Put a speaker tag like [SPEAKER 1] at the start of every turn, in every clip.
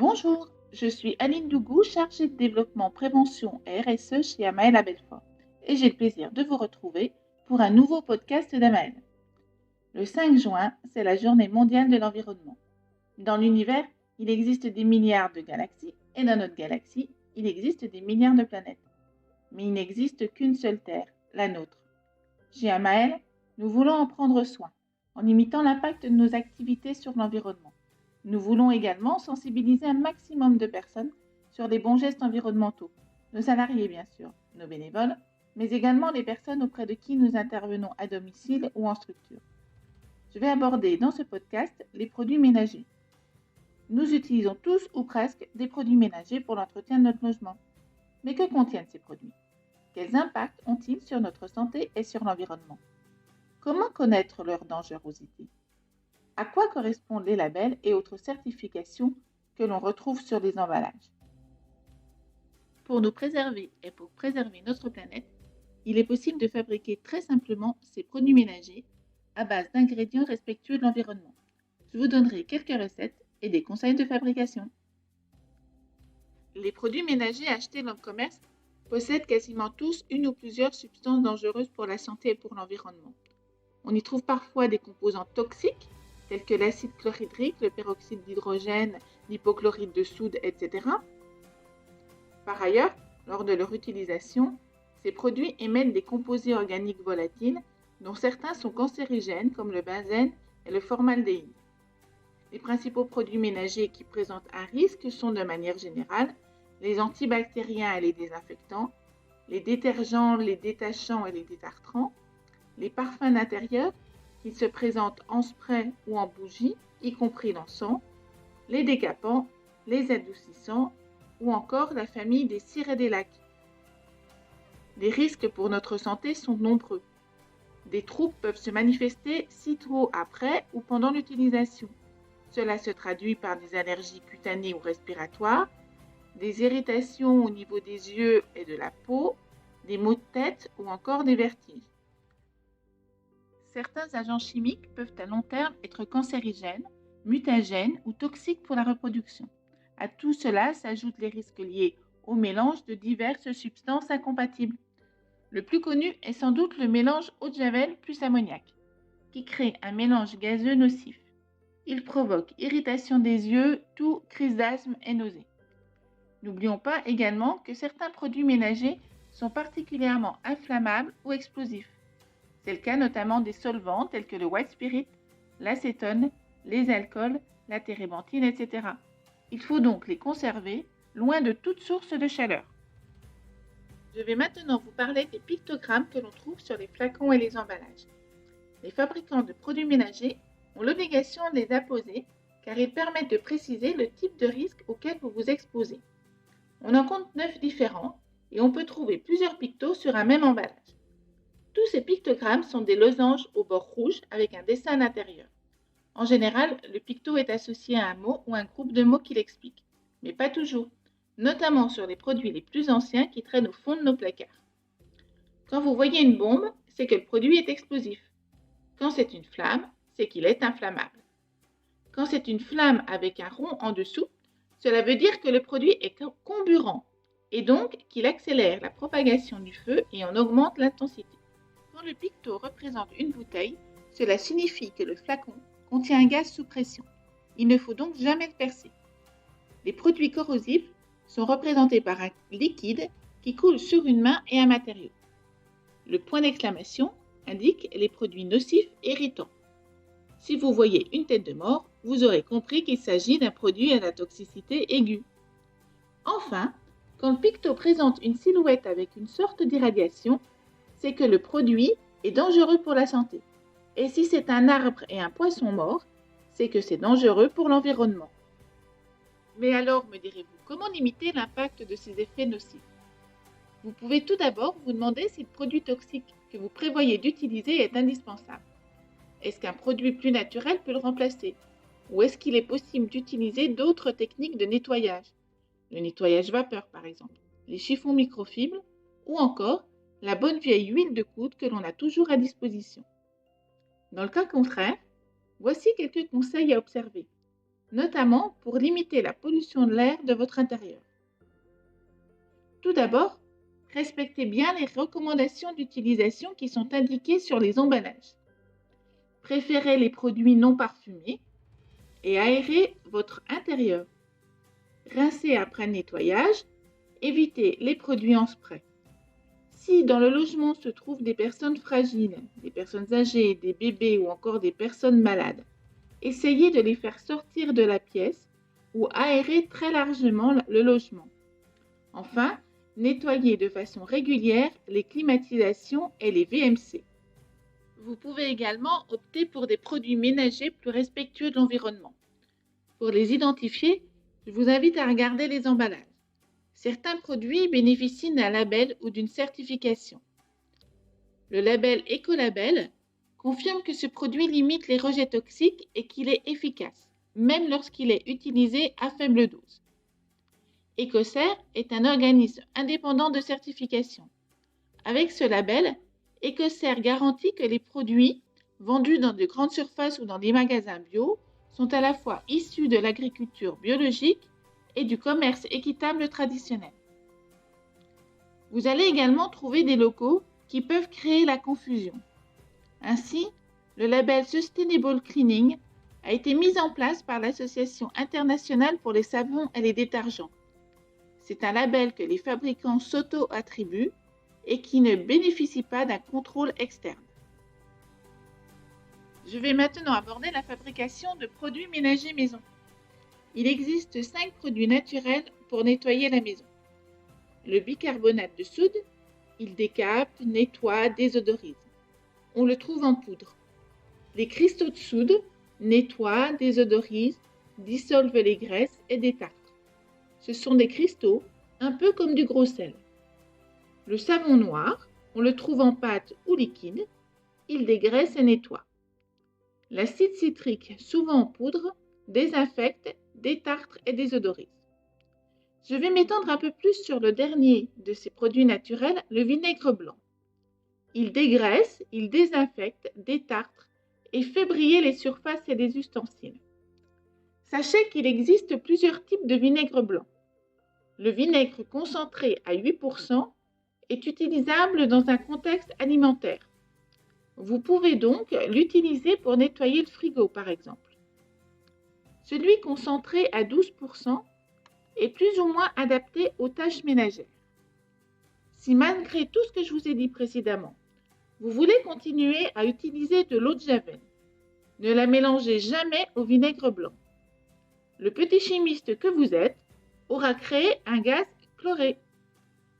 [SPEAKER 1] Bonjour, je suis Aline Dougou, chargée de développement, prévention et RSE chez Amael à Belfort, et j'ai le plaisir de vous retrouver pour un nouveau podcast d'Amael. Le 5 juin, c'est la journée mondiale de l'environnement. Dans l'univers, il existe des milliards de galaxies, et dans notre galaxie, il existe des milliards de planètes. Mais il n'existe qu'une seule Terre, la nôtre. Chez Amael, nous voulons en prendre soin, en limitant l'impact de nos activités sur l'environnement. Nous voulons également sensibiliser un maximum de personnes sur les bons gestes environnementaux, nos salariés bien sûr, nos bénévoles, mais également les personnes auprès de qui nous intervenons à domicile ou en structure. Je vais aborder dans ce podcast les produits ménagers. Nous utilisons tous ou presque des produits ménagers pour l'entretien de notre logement. Mais que contiennent ces produits ? Quels impacts ont-ils sur notre santé et sur l'environnement ? Comment connaître leur dangerosité ? À quoi correspondent les labels et autres certifications que l'on retrouve sur les emballages ? Pour nous préserver et pour préserver notre planète, il est possible de fabriquer très simplement ces produits ménagers à base d'ingrédients respectueux de l'environnement. Je vous donnerai quelques recettes et des conseils de fabrication. Les produits ménagers achetés dans le commerce possèdent quasiment tous une ou plusieurs substances dangereuses pour la santé et pour l'environnement. On y trouve parfois des composants toxiques tels que l'acide chlorhydrique, le peroxyde d'hydrogène, l'hypochlorite de soude, etc. Par ailleurs, lors de leur utilisation, ces produits émettent des composés organiques volatiles dont certains sont cancérigènes comme le benzène et le formaldéhyde. Les principaux produits ménagers qui présentent un risque sont de manière générale les antibactériens et les désinfectants, les détergents, les détachants et les détartrants, les parfums d'intérieur qui se présentent en spray ou en bougie, y compris l'encens, les décapants, les adoucissants ou encore la famille des cires et des lacs. Les risques pour notre santé sont nombreux. Des troubles peuvent se manifester sitôt après ou pendant l'utilisation. Cela se traduit par des allergies cutanées ou respiratoires, des irritations au niveau des yeux et de la peau, des maux de tête ou encore des vertiges. Certains agents chimiques peuvent à long terme être cancérigènes, mutagènes ou toxiques pour la reproduction. À tout cela s'ajoutent les risques liés au mélange de diverses substances incompatibles. Le plus connu est sans doute le mélange eau de javel plus ammoniac, qui crée un mélange gazeux nocif. Il provoque irritation des yeux, toux, crise d'asthme et nausées. N'oublions pas également que certains produits ménagers sont particulièrement inflammables ou explosifs. C'est le cas notamment des solvants tels que le white spirit, l'acétone, les alcools, la térébenthine, etc. Il faut donc les conserver loin de toute source de chaleur. Je vais maintenant vous parler des pictogrammes que l'on trouve sur les flacons et les emballages. Les fabricants de produits ménagers ont l'obligation de les apposer car ils permettent de préciser le type de risque auquel vous vous exposez. On en compte 9 différents et on peut trouver plusieurs pictos sur un même emballage. Tous ces pictogrammes sont des losanges au bord rouge avec un dessin à l'intérieur. En général, le picto est associé à un mot ou un groupe de mots qui l'explique, mais pas toujours, notamment sur les produits les plus anciens qui traînent au fond de nos placards. Quand vous voyez une bombe, c'est que le produit est explosif. Quand c'est une flamme, c'est qu'il est inflammable. Quand c'est une flamme avec un rond en dessous, cela veut dire que le produit est comburant et donc qu'il accélère la propagation du feu et en augmente l'intensité. Quand le picto représente une bouteille, cela signifie que le flacon contient un gaz sous pression. Il ne faut donc jamais le percer. Les produits corrosifs sont représentés par un liquide qui coule sur une main et un matériau. Le point d'exclamation indique les produits nocifs et irritants. Si vous voyez une tête de mort, vous aurez compris qu'il s'agit d'un produit à la toxicité aiguë. Enfin, quand le picto présente une silhouette avec une sorte d'irradiation, c'est que le produit est dangereux pour la santé. Et si c'est un arbre et un poisson mort, c'est que c'est dangereux pour l'environnement. Mais alors, me direz-vous, comment limiter l'impact de ces effets nocifs ? Vous pouvez tout d'abord vous demander si le produit toxique que vous prévoyez d'utiliser est indispensable. Est-ce qu'un produit plus naturel peut le remplacer ? Ou est-ce qu'il est possible d'utiliser d'autres techniques de nettoyage ? Le nettoyage vapeur par exemple, les chiffons microfibres ou encore la bonne vieille huile de coude que l'on a toujours à disposition. Dans le cas contraire, voici quelques conseils à observer. notamment pour limiter la pollution de l'air de votre intérieur. Tout d'abord, respectez bien les recommandations d'utilisation qui sont indiquées sur les emballages. Préférez les produits non parfumés et aérez votre intérieur. Rincez après nettoyage, évitez les produits en spray. Si dans le logement se trouvent des personnes fragiles, des personnes âgées, des bébés ou encore des personnes malades, essayez de les faire sortir de la pièce ou aérer très largement le logement. Enfin, nettoyez de façon régulière les climatisations et les VMC. Vous pouvez également opter pour des produits ménagers plus respectueux de l'environnement. Pour les identifier, je vous invite à regarder les emballages. Certains produits bénéficient d'un label ou d'une certification. Le label Ecolabel confirme que ce produit limite les rejets toxiques et qu'il est efficace, même lorsqu'il est utilisé à faible dose. Ecocer est un organisme indépendant de certification. Avec ce label, Ecocer garantit que les produits vendus dans de grandes surfaces ou dans des magasins bio sont à la fois issus de l'agriculture biologique et du commerce équitable traditionnel. Vous allez également trouver des logos qui peuvent créer la confusion. Ainsi, le label Sustainable Cleaning a été mis en place par l'Association internationale pour les savons et les détergents. C'est un label que les fabricants s'auto-attribuent et qui ne bénéficie pas d'un contrôle externe. Je vais maintenant aborder la fabrication de produits ménagers maison. Il existe 5 produits naturels pour nettoyer la maison. Le bicarbonate de soude, il décapte, nettoie, désodorise. On le trouve en poudre. Les cristaux de soude nettoient, désodorisent, dissolvent les graisses et détartrent. Ce sont des cristaux, un peu comme du gros sel. Le savon noir, on le trouve en pâte ou liquide, il dégraisse et nettoie. L'acide citrique, souvent en poudre, désinfecte, détartre et désodorise. Je vais m'étendre un peu plus sur le dernier de ces produits naturels, le vinaigre blanc. Il dégraisse, il désinfecte, détartre et fait briller les surfaces et les ustensiles. Sachez qu'il existe plusieurs types de vinaigre blanc. Le vinaigre concentré à 8% est utilisable dans un contexte alimentaire. Vous pouvez donc l'utiliser pour nettoyer le frigo, par exemple. Celui concentré à 12% est plus ou moins adapté aux tâches ménagères. Si malgré tout ce que je vous ai dit précédemment, vous voulez continuer à utiliser de l'eau de Javel, ne la mélangez jamais au vinaigre blanc. Le petit chimiste que vous êtes aura créé un gaz chloré.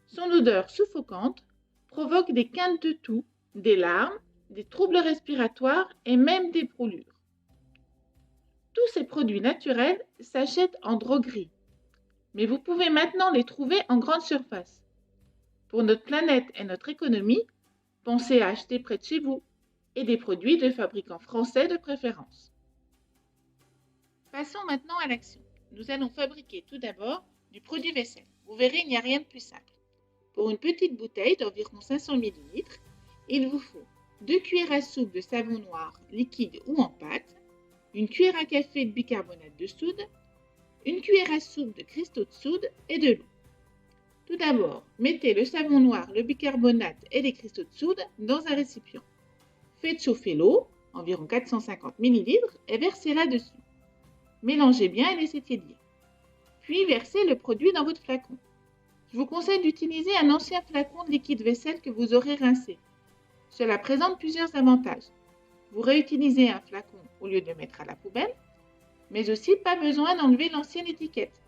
[SPEAKER 1] Son odeur suffocante provoque des quintes de toux, des larmes, des troubles respiratoires et même des brûlures. Tous ces produits naturels s'achètent en droguerie, mais vous pouvez maintenant les trouver en grande surface. Pour notre planète et notre économie, pensez à acheter près de chez vous et des produits de fabricants français de préférence. Passons maintenant à l'action. Nous allons fabriquer tout d'abord du produit vaisselle. Vous verrez, il n'y a rien de plus simple. Pour une petite bouteille d'environ 500 ml, il vous faut 2 cuillères à soupe de savon noir liquide ou en pâte, une cuillère à café de bicarbonate de soude, une cuillère à soupe de cristaux de soude et de l'eau. Tout d'abord, mettez le savon noir, le bicarbonate et les cristaux de soude dans un récipient. Faites chauffer l'eau, environ 450 ml, et versez-la dessus. Mélangez bien et laissez tiédir. Puis versez le produit dans votre flacon. Je vous conseille d'utiliser un ancien flacon de liquide vaisselle que vous aurez rincé. Cela présente plusieurs avantages. Vous réutilisez un flacon au lieu de le mettre à la poubelle, mais aussi pas besoin d'enlever l'ancienne étiquette.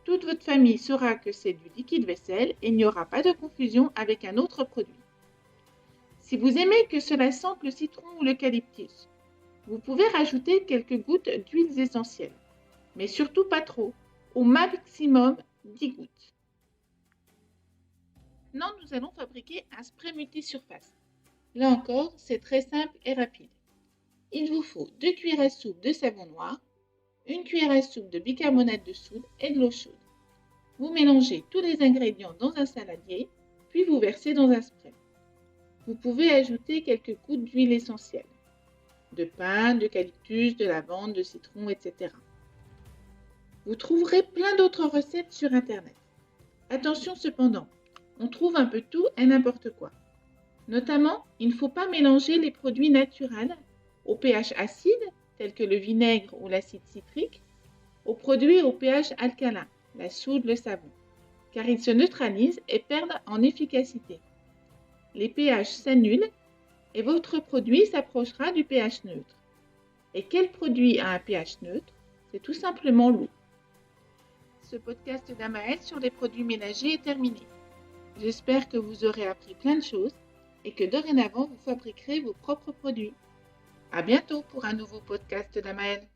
[SPEAKER 1] Toute votre famille saura que c'est du liquide vaisselle et il n'y aura pas de confusion avec un autre produit. Si vous aimez que cela sente le citron ou l'eucalyptus, vous pouvez rajouter quelques gouttes d'huiles essentielles, mais surtout pas trop, au maximum 10 gouttes. Maintenant, nous allons fabriquer un spray multisurface. Là encore, c'est très simple et rapide. Il vous faut 2 cuillères à soupe de savon noir, 1 cuillère à soupe de bicarbonate de soude et de l'eau chaude. Vous mélangez tous les ingrédients dans un saladier, puis vous versez dans un spray. Vous pouvez ajouter quelques gouttes d'huile essentielle, de pin, d'eucalyptus, de lavande, de citron, etc. Vous trouverez plein d'autres recettes sur Internet. Attention cependant, on trouve un peu tout et n'importe quoi. Notamment, il ne faut pas mélanger les produits naturels au pH acide, tels que le vinaigre ou l'acide citrique, aux produits au pH alcalin, la soude, le savon, car ils se neutralisent et perdent en efficacité. Les pH s'annulent et votre produit s'approchera du pH neutre. Et quel produit a un pH neutre? C'est tout simplement l'eau. Ce podcast d'Amaël sur les produits ménagers est terminé. J'espère que vous aurez appris plein de choses et que dorénavant vous fabriquerez vos propres produits. À bientôt pour un nouveau podcast d'Amaël.